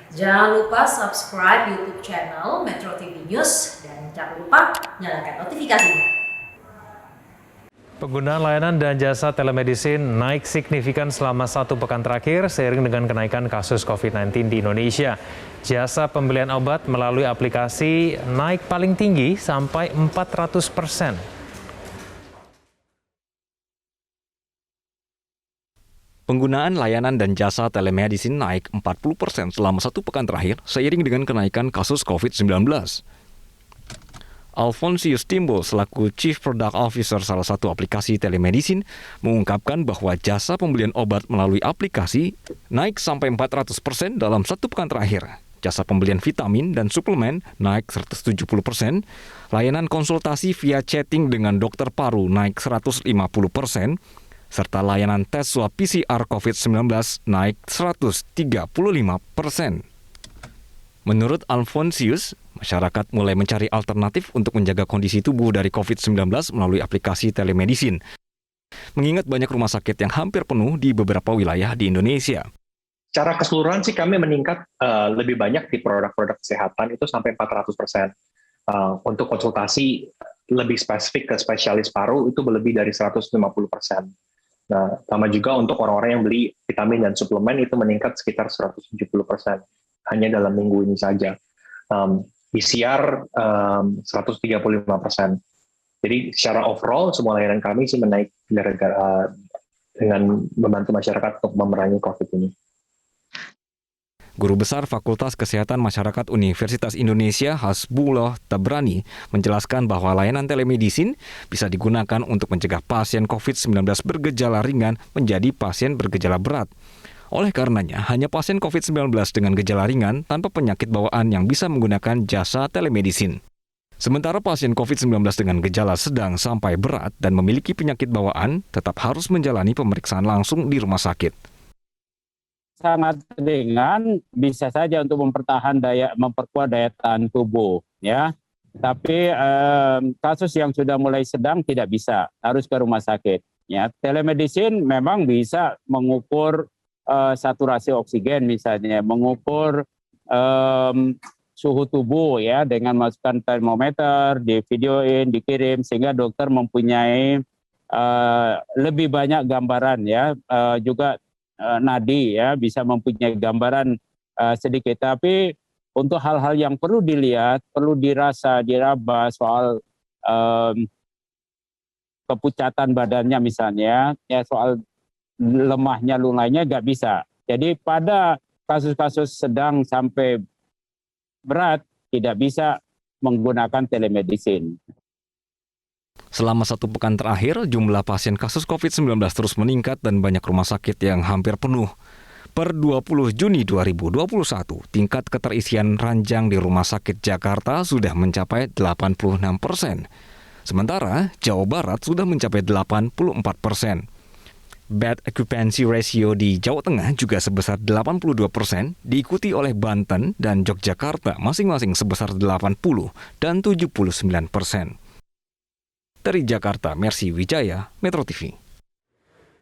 Jangan lupa subscribe YouTube channel Metro TV News dan jangan lupa nyalakan notifikasinya. Penggunaan layanan dan jasa telemedicine naik signifikan selama 1 pekan terakhir seiring dengan kenaikan kasus COVID-19 di Indonesia. Jasa pembelian obat melalui aplikasi naik paling tinggi sampai 400%. Penggunaan layanan dan jasa telemedicine naik 40% selama 1 pekan terakhir seiring dengan kenaikan kasus COVID-19. Alfonsius Timbul selaku Chief Product Officer salah satu aplikasi telemedicine mengungkapkan bahwa jasa pembelian obat melalui aplikasi naik sampai 400% dalam 1 pekan terakhir. Jasa pembelian vitamin dan suplemen naik 170%, layanan konsultasi via chatting dengan dokter paru naik 150%, serta layanan tes swab PCR COVID-19 naik 135%. Menurut Alfonsius, masyarakat mulai mencari alternatif untuk menjaga kondisi tubuh dari COVID-19 melalui aplikasi telemedicine. Mengingat banyak rumah sakit yang hampir penuh di beberapa wilayah di Indonesia. Secara keseluruhan sih kami meningkat lebih banyak di produk-produk kesehatan itu sampai 400%. Untuk konsultasi lebih spesifik ke spesialis paru itu lebih dari 150%. Nah, sama juga untuk orang-orang yang beli vitamin dan suplemen itu meningkat sekitar 170%. Hanya dalam minggu ini saja. PCR 135%. Jadi secara overall semua layanan kami sih menaik gara-gara dengan membantu masyarakat untuk memerangi COVID ini. Guru Besar Fakultas Kesehatan Masyarakat Universitas Indonesia Hasbullah Tabrani menjelaskan bahwa layanan telemedicine bisa digunakan untuk mencegah pasien COVID-19 bergejala ringan menjadi pasien bergejala berat. Oleh karenanya, hanya pasien COVID-19 dengan gejala ringan tanpa penyakit bawaan yang bisa menggunakan jasa telemedicine. Sementara pasien COVID-19 dengan gejala sedang sampai berat dan memiliki penyakit bawaan tetap harus menjalani pemeriksaan langsung di rumah sakit. Sangat ringan bisa saja untuk memperkuat daya tahan tubuh, ya. Tapi kasus yang sudah mulai sedang tidak bisa, harus ke rumah sakit. Ya, telemedicine memang bisa mengukur saturasi oksigen misalnya, mengukur suhu tubuh ya dengan masukkan termometer, di videoin, dikirim sehingga dokter mempunyai lebih banyak gambaran ya, juga nadi ya bisa mempunyai gambaran sedikit. Tapi untuk hal-hal yang perlu dilihat, perlu diraba soal kepucatan badannya misalnya, ya soal lemahnya lunganya nggak bisa. Jadi pada kasus-kasus sedang sampai berat tidak bisa menggunakan telemedicine. Selama 1 pekan terakhir, jumlah pasien kasus COVID-19 terus meningkat dan banyak rumah sakit yang hampir penuh. Per 20 Juni 2021, tingkat keterisian ranjang di Rumah Sakit Jakarta sudah mencapai 86%. Sementara Jawa Barat sudah mencapai 84%. Bed occupancy ratio di Jawa Tengah juga sebesar 82%, diikuti oleh Banten dan Yogyakarta masing-masing sebesar 80 dan 79%. Dari Jakarta, Mercy Wijaya, Metro TV.